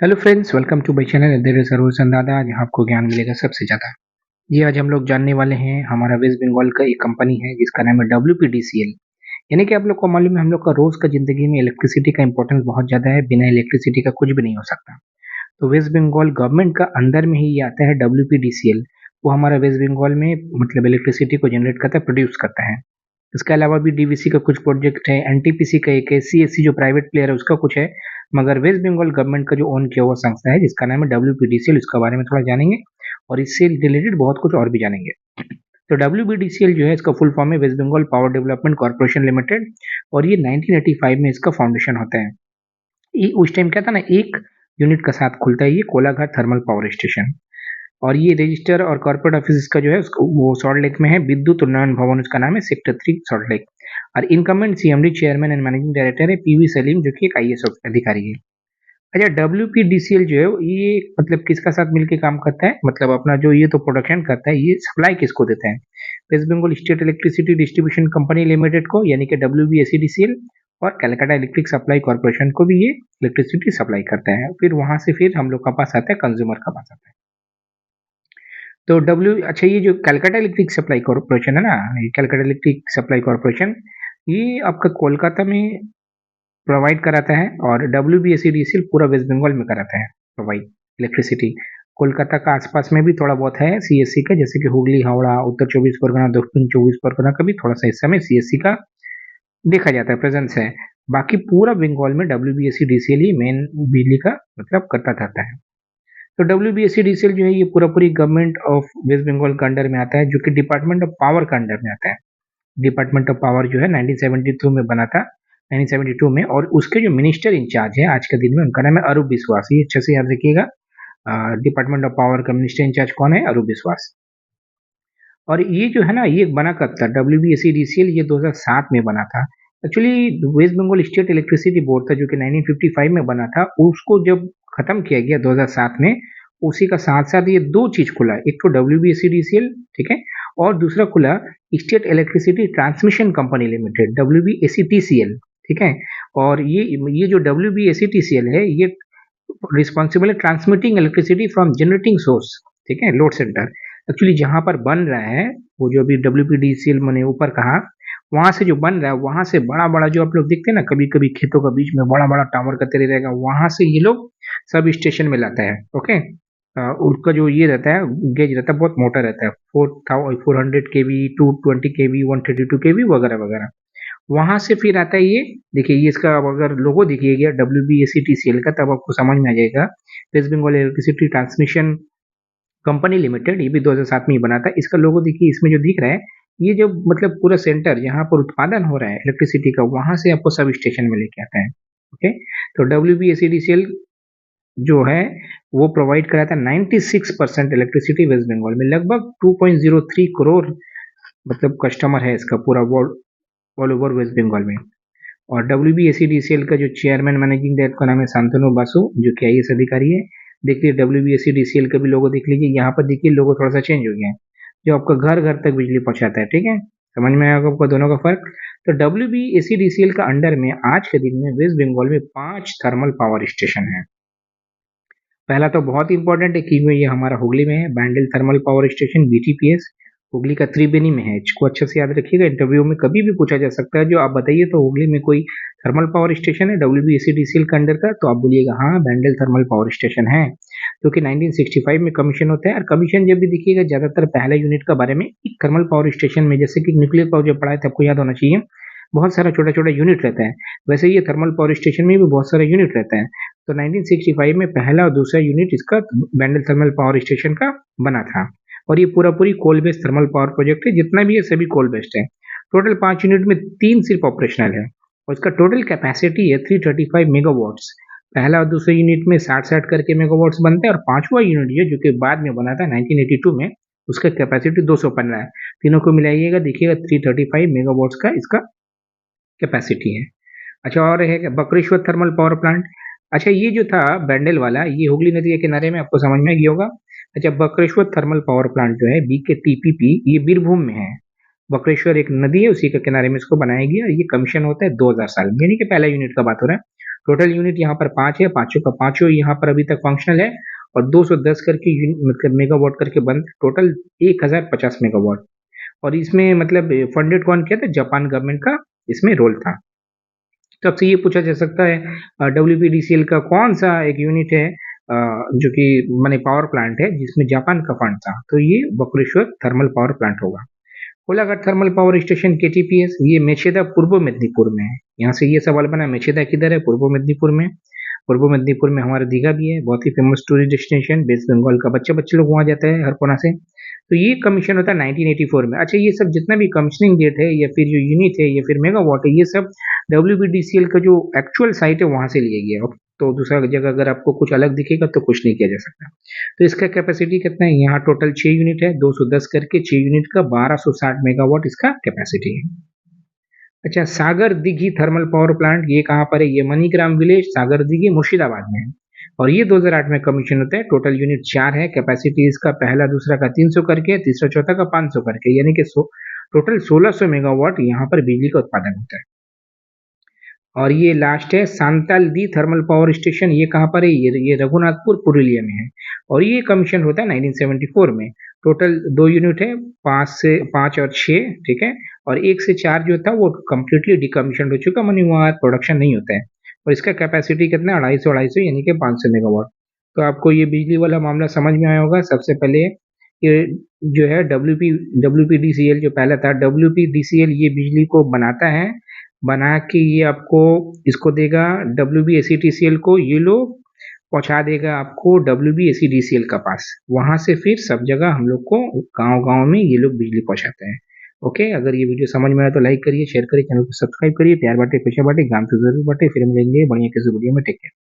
Hello friends, welcome to my channel देर सर्वसन दादा, जहाँ आपको ज्ञान मिलेगा सबसे ज़्यादा। जी, आज हम लोग जानने वाले हैं, हमारा वेस्ट बंगाल का एक कंपनी है जिसका नाम है WPDCL। यानी कि आप लोग को मालूम है, हम लोग का रोज़ का ज़िंदगी में इलेक्ट्रिसिटी का इंपॉर्टेंस बहुत ज़्यादा है। बिना इलेक्ट्रिसिटी का कुछ भी नहीं हो सकता। तो वेस्ट बंगाल गवर्नमेंट का अंदर में ही ये आता है WPDCL। वो हमारा वेस्ट बंगाल में मतलब इलेक्ट्रिसिटी को जनरेट करता है, प्रोड्यूस करता है। इसके अलावा भी डीवीसी का कुछ प्रोजेक्ट है, एनटीपीसी का एक है, सीएससी जो प्राइवेट प्लेयर है उसका कुछ है। मगर वेस्ट बंगाल गवर्नमेंट का जो ओन किया हुआ संस्था है जिसका नाम है WPDCL, इसके बारे में थोड़ा जानेंगे और इससे रिलेटेड बहुत कुछ और भी जानेंगे। तो WPDCL जो है, इसका फुल फॉर्म है west Bengal power development corporation limited, और ये 1985 में इसका फाउंडेशन होता है। ये उस टाइम क्या था ना, एक यूनिट का साथ खुलता है ये कोलाघाट थर्मल पावर स्टेशन। और ये रजिस्टर और कॉर्पोरेट ऑफिस इसका जो है उसको वो सॉल्ट लेक में है। विद्युत उन्नयन भवन उसका नाम है, सेक्टर 3 सॉल्ट लेक। और incumbent CMD chairman and managing director है पीवी सलीम, जो कि एक आईएएस अधिकारी है। अच्छा, WPDCL जो है ये मतलब किसका साथ मिलके काम करता है, मतलब अपना जो ये तो प्रोडक्शन करता है, ये सप्लाई किसको देता है? West Bengal state electricity distribution company limited को, यानी कि WBSEDCL, और कलकत्ता इलेक्ट्रिक सप्लाई कॉर्पोरेशन को भी ये इलेक्ट्रिसिटी सप्लाई करता है। फिर वहां से फिर हम लोग का पास आता है, कंज्यूमर का पास आता है। तो अच्छा, ये जो कलकत्ता इलेक्ट्रिक सप्लाई कॉर्पोरेशन है ना, ये कलकत्ता इलेक्ट्रिक सप्लाई कॉर्पोरेशन, ये आपका कोलकाता में प्रोवाइड कराता है, और WBSEDCL पूरा वेस्ट बंगाल में कराता है प्रोवाइड इलेक्ट्रिसिटी। कोलकाता का आसपास में भी थोड़ा बहुत है सीएससी का, जैसे कि हुगली, हावड़ा, उत्तर 24 परगना, दक्षिण 24 परगना का भी थोड़ा सा हिस्सा में सीएससी का देखा जाता है, प्रेजेंस है। बाकी पूरा बंगाल में WBSEDCL ही मेन बिजली का मतलब करता रहता है। तो WBSEDCL जो है ये पूरा पूरी गवर्नमेंट ऑफ वेस्ट बंगाल के अंडर में आता है, जो कि डिपार्टमेंट ऑफ पावर का अंडर में आता है। डिपार्टमेंट ऑफ पावर जो है 1972 में बना था, 1972 में। और उसके जो मिनिस्टर इंचार्ज है आज के दिन में, उनका नाम है अरूप विश्वास। ये अच्छे से याद रखिएगा, डिपार्टमेंट ऑफ पावर का मिनिस्टर इंचार्ज कौन है? अरूप विश्वास। और ये जो है ना, ये बना कब था WBSEDCL? ये 2007 में बना था। Actually west Bengal state electricity board था, जो कि 1955 में बना था। उसको जब खत्म किया गया 2007 में, उसी का साथ साथ ये दो चीज खुला, एक तो WBSEDCL, ठीक है, और दूसरा खुला state electricity transmission company limited, WBSETCL, ठीक है। और ये जो WBSETCL है, ये रिस्पॉन्सिबल है transmitting electricity from generating source, ठीक है, लोड सेंटर। एक्चुअली जहां पर बन रहा है, वो जो अभी WPDCL मैंने ऊपर कहा, वहां से जो बन रहा है, वहां से बड़ा बड़ा जो आप लोग देखते हैं ना, कभी कभी खेतों के बीच में बड़ा बड़ा टावर का तेरे रहेगा, वहां से ये लोग सब स्टेशन में लाता है। ओके, उनका जो ये रहता है, गेज रहता है, बहुत मोटा रहता है, 400 kV, 220 kV, 132 kV वगैरह वगैरह। वहां से फिर आता है ये, देखिए ये इसका अगर लोगो देखिएगा WBSETCL का, तब आपको समझ में आ जाएगा। West Bengal electricity transmission company limited, ये भी 2007 में ही बना था। इसका लोगो देखिए, इसमें जो दिख रहा है, ये जो मतलब पूरा सेंटर जहाँ पर उत्पादन हो रहा है इलेक्ट्रिसिटी का, वहां से आपको सब स्टेशन में लेके आता है। ओके, तो WBSEDCL जो है वो प्रोवाइड कराता है 96% इलेक्ट्रिसिटी वेस्ट बंगाल में। लगभग 2.03 करोड़ मतलब कस्टमर है इसका पूरा ऑल ओवर वेस्ट बंगाल में। और WBSEDCL का जो चेयरमैन मैनेजिंग डायरेक्टर का नाम है शांतनु बासु, जो कि आईएएस अधिकारी है। देखिए WBSEDCL का भी लोगो देख लीजिए, यहाँ पर देखिए लोगो थोड़ा सा चेंज हो गया है, जो आपका घर घर तक बिजली पहुंचाता है, ठीक है। समझ में आएगा आपको दोनों का फर्क। तो WBSEDCL का अंडर में आज के दिन में वेस्ट बंगाल में 5 थर्मल पावर स्टेशन है। पहला तो बहुत इंपॉर्टेंट है कि ये हमारा हुगली में है, Bandel thermal power station, BTPS। Hooghly का त्रिवेणी में है, इसको अच्छे से याद रखिएगा, इंटरव्यू में कभी भी पूछा जा सकता है। जो आप बताइए तो हुगली में कोई थर्मल पावर स्टेशन है WBSEDCL के अंडर का? तो आप बोलिएगा हाँ, बैंडल थर्मल पावर स्टेशन है, जो कि 1965 में कमीशन होता है। और कमीशन जब भी देखिएगा, ज्यादातर पहले यूनिट के बारे में थर्मल पावर स्टेशन में, जैसे कि न्यूक्लियर पावर जब पढ़ाए थे आपको याद होना चाहिए, बहुत सारा छोटा छोटा यूनिट रहता है। वैसे ये थर्मल पावर स्टेशन में भी बहुत सारा यूनिट रहता है। तो 1965 में पहला और दूसरा यूनिट इसका बैंडल थर्मल पावर स्टेशन का बना था। और ये पूरा पूरी coal based thermal power project है, जितना भी है सभी कोल बेस्ड है। टोटल 5 यूनिट में 3 सिर्फ ऑपरेशनल है, और इसका टोटल कैपेसिटी है 335 मेगावाट्स। पहला और दूसरे यूनिट में 60-60 करके मेगावाट्स बनते हैं, और पांचवा यूनिट है जो कि बाद में बना था 1982 में, उसका कैपेसिटी 215 है। तीनों को मिलाइएगा, देखिएगा 335 मेगावाट्स का इसका कैपेसिटी है। अच्छा, और है बकरेश्वर थर्मल पावर प्लांट। अच्छा, ये जो था बैंडल वाला, ये हुगली नदी के किनारे में, आपको समझ में गया होगा। अच्छा, बकरेश्वर थर्मल पावर प्लांट जो है BKTPP, ये बीरभूम में है। बकरेश्वर एक नदी है, उसी के किनारे में इसको बनाया गया। ये कमीशन होता है 2000 साल में, यानी कि पहला यूनिट का बात हो रहा है। टोटल यूनिट यहाँ पर 5 है, पाँचों का पाँचों यहाँ पर अभी तक फंक्शनल है और 210 करके मतलब मेगावाट करके बंद, टोटल 1050 मेगावाट। और इसमें मतलब फंडेड कौन किया था? जापान गवर्नमेंट का इसमें रोल था। तो आपसे ये पूछा जा सकता है डब्ल्यूपीडीसीएल का कौन सा एक यूनिट है जो कि माने पावर प्लांट है जिसमें जापान का फंड था, तो ये बकुरेश्वर थर्मल पावर प्लांट होगा। Kolaghat thermal power station KTPS, ये मेचेदा पूर्व मेदिनीपुर में है। यहाँ से ये सवाल बना, मेचेदा किधर है? पूर्व मेदिनीपुर में। पूर्व मेदिनीपुर में हमारा दीघा भी है, बहुत ही famous tourist destination, West Bengal का बच्चे बच्चे लोग वहाँ जाते हैं हर कोना से। तो ये कमीशन होता है 1984 में। अच्छा, ये सब जितना भी कमीशनिंग डेट है या फिर जो यूनिट है या फिर मेगावाट है, ये सब डब्ल्यूबीडीसीएल का जो एक्चुअल साइट है वहां से लिया गया। तो दूसरा जगह अगर आपको कुछ अलग दिखेगा तो कुछ नहीं किया जा सकता। तो इसका कैपेसिटी कितना है? यहाँ टोटल 6 यूनिट है, 210 करके 6 यूनिट का 1260 मेगावाट इसका कैपेसिटी है। अच्छा, सागर दिघी थर्मल पावर प्लांट ये कहाँ पर है? ये मनीग्राम विलेज सागर दिघी मुर्शिदाबाद में है और ये 2008 में कमीशन होता है। टोटल यूनिट 4 है, कैपेसिटी इसका पहला दूसरा का 300 करके, तीसरा चौथा का 500 करके, यानी कि टोटल 1600 मेगावाट यहाँ पर बिजली का उत्पादन होता है। और ये लास्ट है सांताल दी थर्मल पावर स्टेशन, ये कहाँ पर है? ये रघुनाथपुर पुरुलिया में है और ये कमीशन होता है 1974 में। टोटल 2 यूनिट है, 5 और 6, ठीक है। और 1 से 4 जो था वो कम्प्लीटली डिकमीशन हो चुका, मानी वहाँ प्रोडक्शन नहीं होता है। और इसका कैपेसिटी कितना है? 250 यानी कि 500 मेगावाट। तो आपको ये बिजली वाला मामला समझ में आया होगा। सबसे पहले ये जो है डब्ल्यूपीडीसीएल जो पहला था, डब्ल्यूपीडीसीएल ये बिजली को बनाता है, बना के ये आपको इसको देगा डब्ल्यूबीएसीटीसीएल को, ये लोग पहुंचा देगा आपको डब्ल्यूबीएसीडीसीएल का पास। वहां से फिर सब जगह हम लोग को गांव-गांव में ये लोग बिजली पहुंचाते हैं। ओके, अगर ये वीडियो समझ में आया तो लाइक करिए, शेयर करिए, चैनल को सब्सक्राइब करिए। प्यार बांटे, खुशियां बांटे, ज्ञान से जरूर बांटे। फिर मिलेंगे बढ़िया किसी वीडियो में। Take care.